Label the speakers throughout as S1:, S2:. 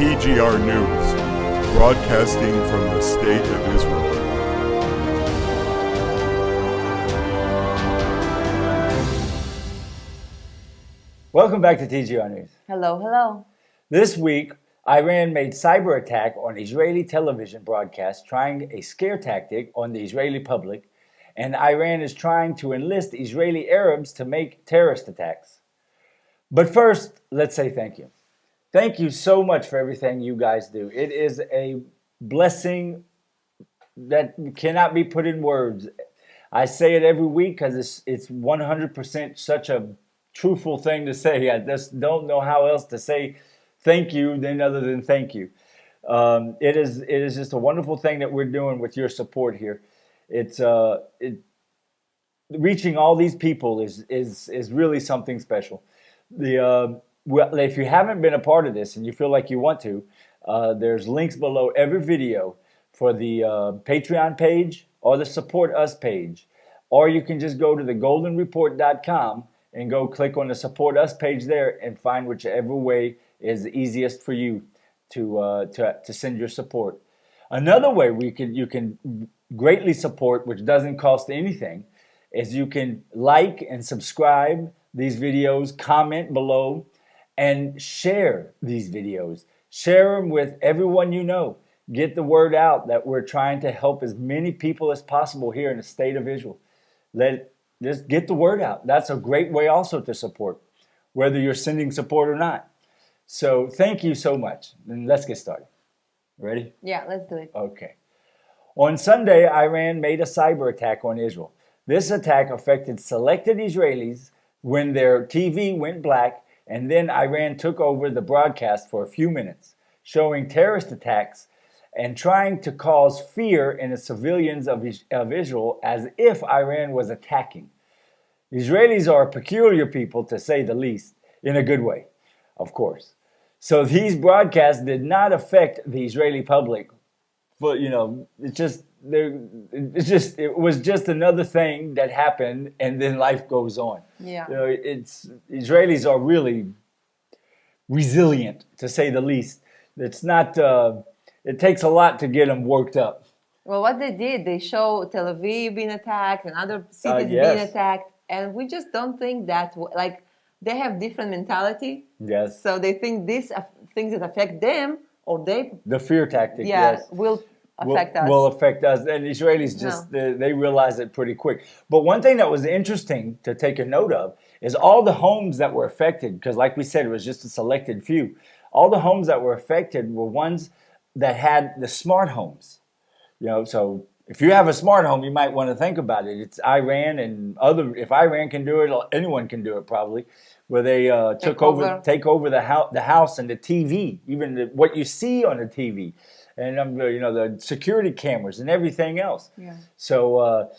S1: TGR News, broadcasting from the State of Israel.
S2: Welcome back to TGR News.
S3: Hello, hello.
S2: This week, Iran made cyber attack on Israeli television broadcast, trying a scare tactic on the Israeli public, and Iran is trying to enlist Israeli Arabs to make terrorist attacks. But first, let's say thank you. Thank you so much for everything you guys do. It is a blessing that cannot be put in words. I say it every week because it's 100% such a truthful thing to say. I just don't know how else to say thank you other than thank you. It is just a wonderful thing that we're doing with your support here. It's reaching all these people is really something special. If you haven't been a part of this and you feel like you want to, there's links below every video for the Patreon page or the Support Us page, or you can just go to thegoldenreport.com and go click on the Support Us page there and find whichever way is easiest for you to send your support. Another way you can greatly support, which doesn't cost anything, is you can like and subscribe these videos, comment below, and share these videos. Share them with everyone you know. Get the word out that we're trying to help as many people as possible here in the state of Israel. Just get the word out. That's a great way also to support, whether you're sending support or not. So thank you so much. And let's get started. Ready?
S3: Yeah, let's do it.
S2: Okay. On Sunday, Iran made a cyber attack on Israel. This attack affected selected Israelis when their TV went black, and then Iran took over the broadcast for a few minutes, showing terrorist attacks and trying to cause fear in the civilians of Israel as if Iran was attacking. Israelis are a peculiar people, to say the least, in a good way, of course. So these broadcasts did not affect the Israeli public. But, it was just another thing that happened, and then life goes on.
S3: Yeah.
S2: Israelis are really resilient, to say the least. It's not. It takes a lot to get them worked up.
S3: Well, what they did, they show Tel Aviv being attacked and other cities
S2: Yes.
S3: being attacked, and we just don't think that, like, they have different mentality.
S2: Yes.
S3: So they think these things that affect them, or
S2: The fear tactic,
S3: yeah,
S2: yes.
S3: will affect us.
S2: Will affect us. And Israelis just, they realize it pretty quick. But one thing that was interesting to take a note of is all the homes that were affected, because like we said, it was just a selected few. All the homes that were affected were ones that had the smart homes. So if you have a smart home, you might want to think about it. It's Iran and if Iran can do it, anyone can do it probably, where they take over the house and the TV, even what you see on the TV. And the security cameras and everything else. Yeah. So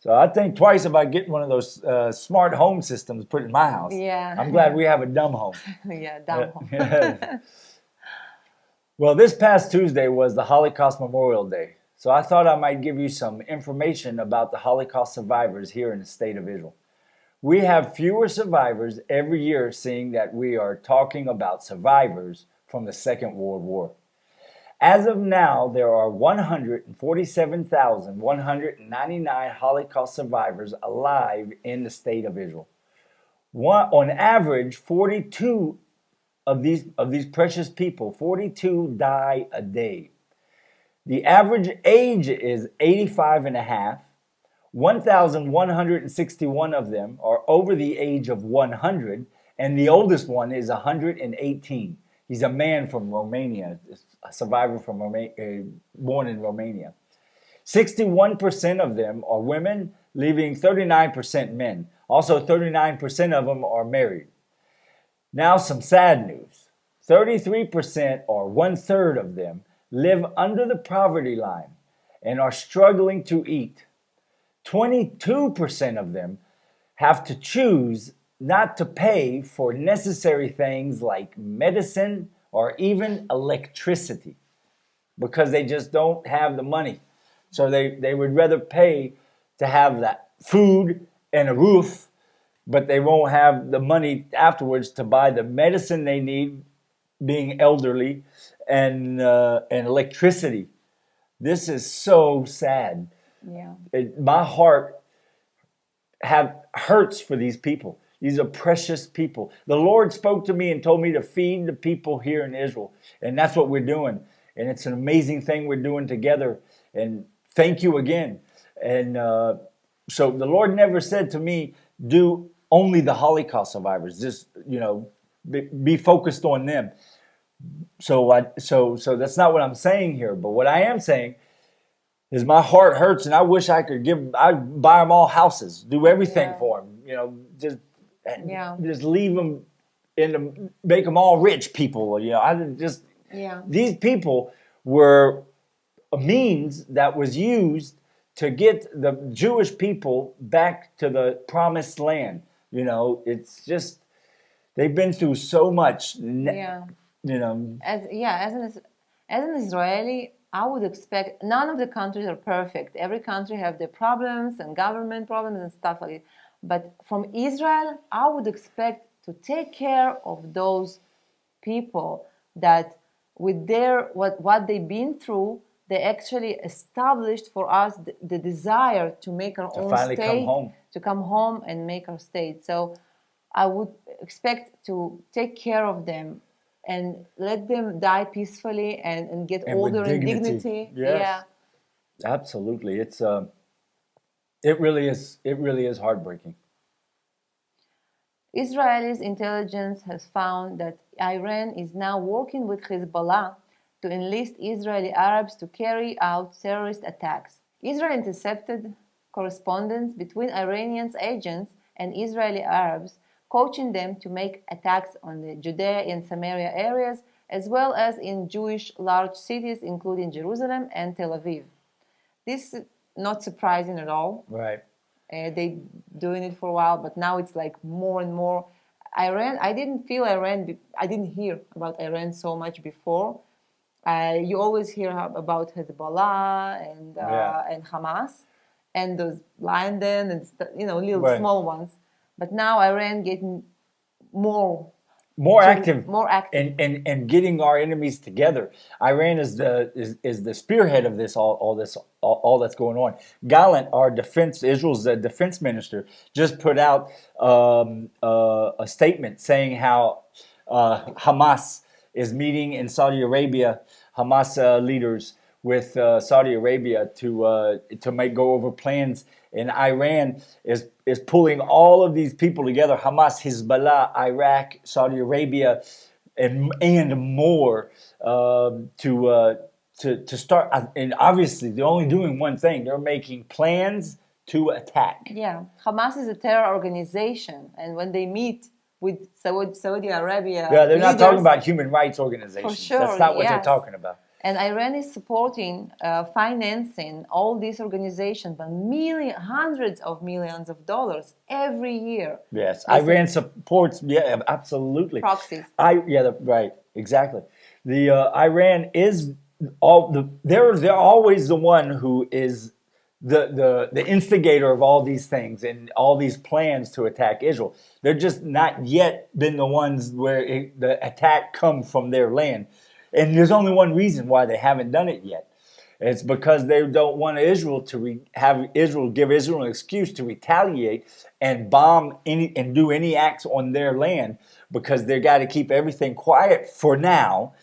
S2: I think twice about getting one of those smart home systems put in my house.
S3: Yeah.
S2: I'm glad we have a dumb home.
S3: Yeah, dumb home.
S2: Well, this past Tuesday was the Holocaust Memorial Day. So I thought I might give you some information about the Holocaust survivors here in the state of Israel. We have fewer survivors every year, seeing that we are talking about survivors from the Second World War. As of now, there are 147,199 Holocaust survivors alive in the state of Israel. On average, 42 of these precious people, 42 die a day. The average age is 85 and a half. 1,161 of them are over the age of 100, and the oldest one is 118. He's a man from Romania, a survivor from born in Romania. 61% of them are women, leaving 39% men. Also, 39% of them are married. Now, some sad news. 33%, or 1/3 of them, live under the poverty line and are struggling to eat. 22% of them have to choose not to pay for necessary things like medicine or even electricity because they just don't have the money. So they would rather pay to have that food and a roof, but they won't have the money afterwards to buy the medicine they need, being elderly, and electricity. This is so sad.
S3: Yeah.
S2: My heart hurts for these people. These are precious people. The Lord spoke to me and told me to feed the people here in Israel, and that's what we're doing. And it's an amazing thing we're doing together. And thank you again. And so the Lord never said to me, do only the Holocaust survivors. Just be focused on them. So that's not what I'm saying here. But what I am saying is my heart hurts, and I wish I'd buy them all houses, do everything for them. Just leave them make them all rich people. These people were a means that was used to get the Jewish people back to the promised land. It's just they've been through so much.
S3: As an Israeli, I would expect none of the countries are perfect. Every country have their problems and government problems and stuff like that. But from Israel, I would expect to take care of those people that with their what they've been through, they actually established for us the desire to make our own state, to come home and make our state. So I would expect to take care of them and let them die peacefully and get older in dignity.
S2: Yes.
S3: Yeah,
S2: absolutely. It really is heartbreaking.
S3: Israel's intelligence has found that Iran is now working with Hezbollah to enlist Israeli Arabs to carry out terrorist attacks. Israel intercepted correspondence between Iranian agents and Israeli Arabs, coaching them to make attacks on the Judea and Samaria areas, as well as in Jewish large cities, including Jerusalem and Tel Aviv. This is not surprising at all.
S2: Right.
S3: They doing it for a while, but now it's like more and more. I didn't hear about Iran so much before. You always hear about Hezbollah and Hamas and those Lion Den and little small ones. But now Iran getting more active,
S2: and getting our enemies together. Iran is the spearhead of this all that's going on. Gallant, Israel's defense minister, just put out a statement saying how Hamas is meeting in Saudi Arabia. Hamas leaders with Saudi Arabia to go over plans, and Iran is pulling all of these people together: Hamas, Hezbollah, Iraq, Saudi Arabia, and more to start. And obviously, they're only doing one thing: they're making plans to attack.
S3: Yeah, Hamas is a terror organization, and when they meet with Saudi Arabia,
S2: they're not talking about human rights organizations.
S3: For sure,
S2: that's not what they're talking about.
S3: And Iran is supporting, financing all these organizations by hundreds of millions of dollars every year.
S2: Yes, Iran supports. Yeah, absolutely.
S3: Proxies.
S2: Right, exactly. The Iran is they're always the one who is the instigator of all these things and all these plans to attack Israel. They're just not yet been the ones where the attack comes from their land. And there's only one reason why they haven't done it yet. It's because they don't want Israel to give Israel an excuse to retaliate and bomb and do any acts on their land, because they got to keep everything quiet for now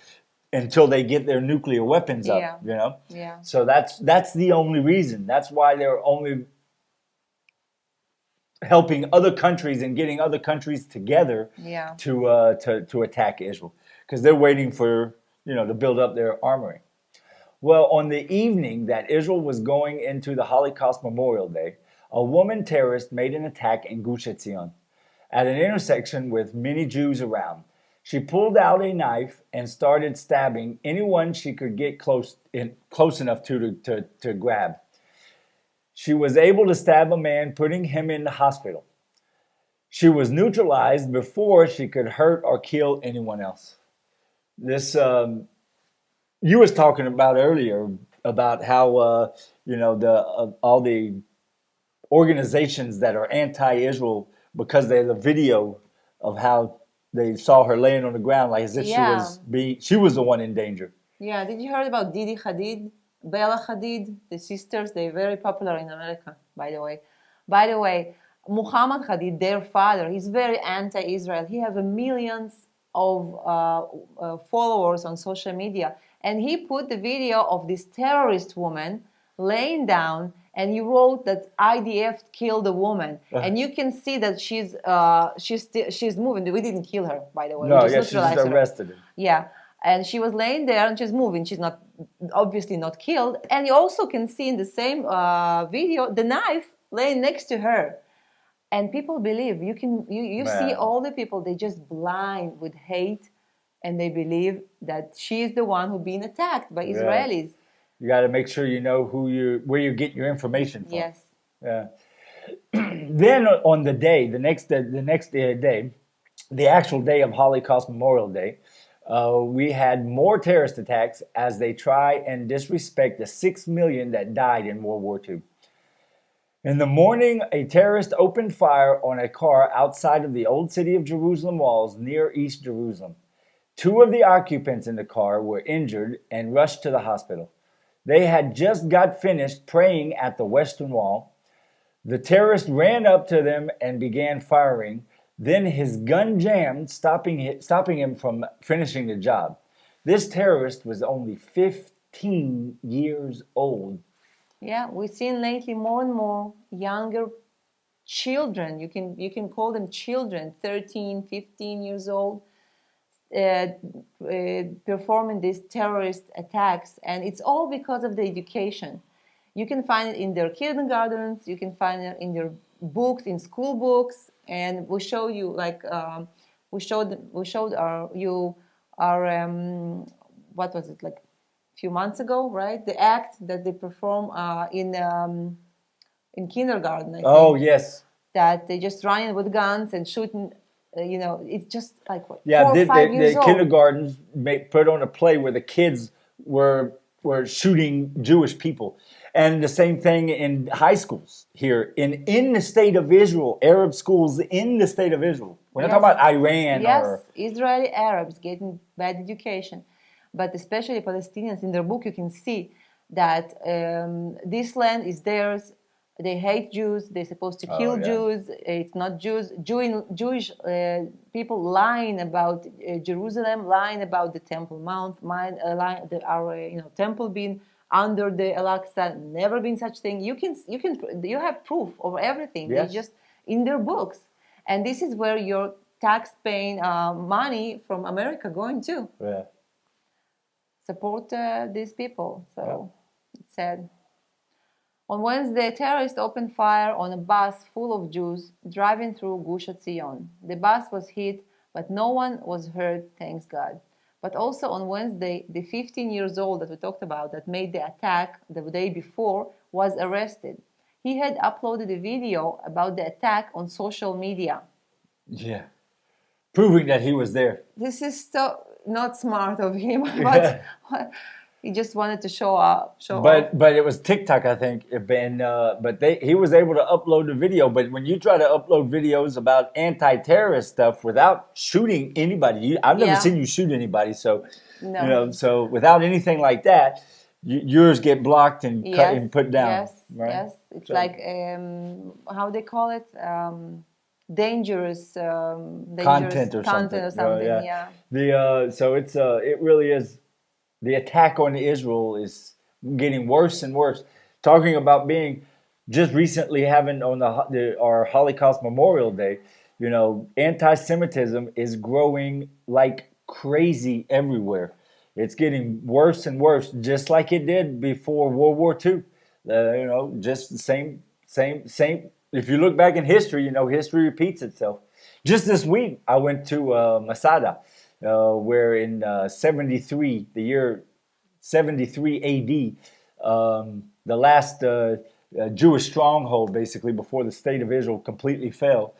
S2: until they get their nuclear weapons up.
S3: Yeah.
S2: So that's the only reason. That's why they're only helping other countries and getting other countries together to attack Israel, because they're waiting for to build up their armory. Well, on the evening that Israel was going into the Holocaust Memorial Day, a woman terrorist made an attack in Gush Etzion at an intersection with many Jews around. She pulled out a knife and started stabbing anyone she could get close enough to grab. She was able to stab a man, putting him in the hospital. She was neutralized before she could hurt or kill anyone else. This you was talking about earlier about how all the organizations that are anti-Israel, because there's a video of how they saw her laying on the ground like as if
S3: Yeah.
S2: she was the one in danger.
S3: Yeah, did you heard about Didi Hadid, Bella Hadid, the sisters? They're very popular in America, by the way. By the way, Muhammad Hadid, their father, he's very anti-Israel. He has millions of followers on social media, and he put the video of this terrorist woman laying down, and he wrote that IDF killed a woman, and you can see that she's moving. We didn't kill her, by the way.
S2: No,
S3: we just
S2: she just arrested her.
S3: Yeah, and she was laying there and she's moving. She's not obviously not killed. And you also can see in the same video the knife laying next to her. And people believe you see all the people, they just blind with hate, and they believe that she's the one who's being attacked by Israelis.
S2: You got to make sure you know where you get your information from.
S3: Yes.
S2: Yeah. Then on the next day, the actual day of Holocaust Memorial Day, we had more terrorist attacks as they try and disrespect the 6 million that died in World War II. In the morning, a terrorist opened fire on a car outside of the old city of Jerusalem walls near East Jerusalem. 2 of the occupants in the car were injured and rushed to the hospital. They had just got finished praying at the Western Wall. The terrorist ran up to them and began firing. Then his gun jammed, stopping him from finishing the job. This terrorist was only 15 years old.
S3: Yeah, we've seen lately more and more younger children. You can call them children, 13, 15 years old, performing these terrorist attacks, and it's all because of the education. You can find it in their kindergartens. You can find it in their books, in school books, and we show you we showed our what was it, like a few months ago, right? The act that they perform in kindergarten. I think,
S2: oh yes,
S3: that they just running with guns and shooting. It's just like what, 4 or 5
S2: the
S3: years old.
S2: kindergartens put on a play where the kids were shooting Jewish people. And the same thing in high schools here in the state of Israel, Arab schools in the state of Israel. We're not talking about Iran.
S3: Yes, Israeli Arabs getting bad education. But especially Palestinians, in their book you can see that this land is theirs. They hate Jews. They're supposed to kill Jews. It's not Jews. Jewish people lying about Jerusalem, lying about the Temple Mount, our temple being under the Al-Aqsa. Never been such thing. You have proof of everything.
S2: Yes.
S3: They just in their books, and this is where your tax-paying money from America going to.
S2: Yeah.
S3: Support these people. So it's sad. On Wednesday, terrorists opened fire on a bus full of Jews driving through Gush Etzion. The bus was hit, but no one was hurt, thanks God. But also on Wednesday, the 15 years old that we talked about that made the attack the day before was arrested. He had uploaded a video about the attack on social media.
S2: Yeah. Proving that he was there.
S3: This is so not smart of him, but he just wanted to show off.
S2: But it was TikTok, I think, but he was able to upload the video. But when you try to upload videos about anti-terrorist stuff without shooting anybody, I've never seen you shoot anybody. So so without anything like that, yours get blocked and cut and put down.
S3: Yes,
S2: right?
S3: yes. It's like how they call it. Dangerous
S2: content or something. So it really is. The attack on Israel is getting worse and worse. Talking about being just recently having on our Holocaust Memorial Day, anti-Semitism is growing like crazy everywhere. It's getting worse and worse, just like it did before World War II. Just the same. If you look back in history, history repeats itself. Just this week, I went to Masada, where in 73, the year 73 AD, the last Jewish stronghold, basically, before the state of Israel completely fell,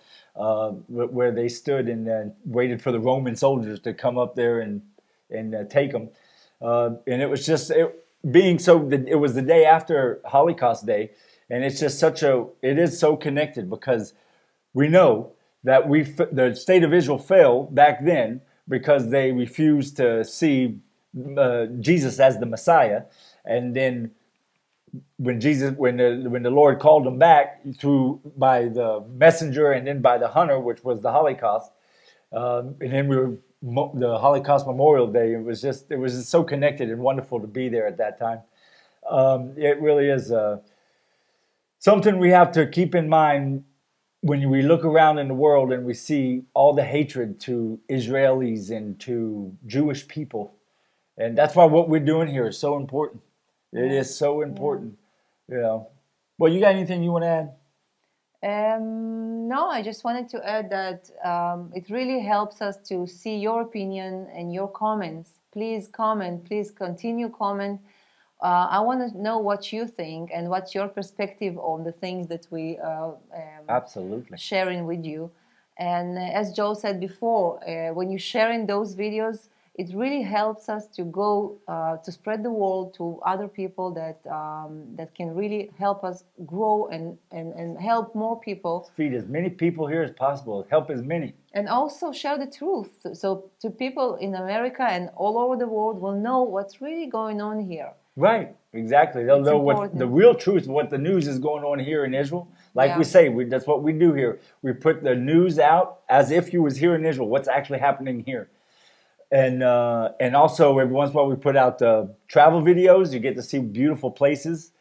S2: where they stood and waited for the Roman soldiers to come up there and take them. And it was just, it was the day after Holocaust Day. And it's just it is so connected because we know that the state of Israel fell back then because they refused to see Jesus as the Messiah, and then when the Lord called them back by the messenger and then by the hunter, which was the Holocaust, and then the Holocaust Memorial Day. It was just so connected and wonderful to be there at that time. It really is something we have to keep in mind when we look around in the world and we see all the hatred to Israelis and to Jewish people. And that's why what we're doing here is so important. It is so important. You know. Well, you got anything you want to add?
S3: No, I just wanted to add that it really helps us to see your opinion and your comments. Please comment. Please continue comment. I want to know what you think and what's your perspective on the things that we
S2: absolutely
S3: sharing with you. And as Joe said before, when you're sharing those videos, it really helps us to go to spread the word to other people that can really help us grow and help more people.
S2: Feed as many people here as possible. Help as many. And
S3: also share the truth. So to people in America and all over the world will know what's really going on here.
S2: Right, exactly. They'll know what the real truth, what the news is going on here in Israel. Like we say, that's what we do here. We put the news out as if you was here in Israel, what's actually happening here. And also every once in a while we put out travel videos. You get to see beautiful places,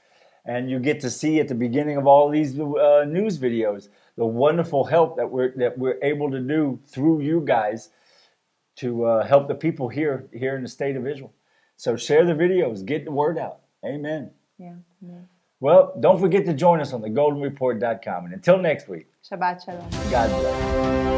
S2: and you get to see at the beginning of all these news videos the wonderful help that we're able to do through you guys to help the people here in the state of Israel. So share the videos, get the word out. Amen.
S3: Yeah.
S2: Well, don't forget to join us on thegoldenreport.com. And until next week,
S3: Shabbat Shalom.
S2: God bless.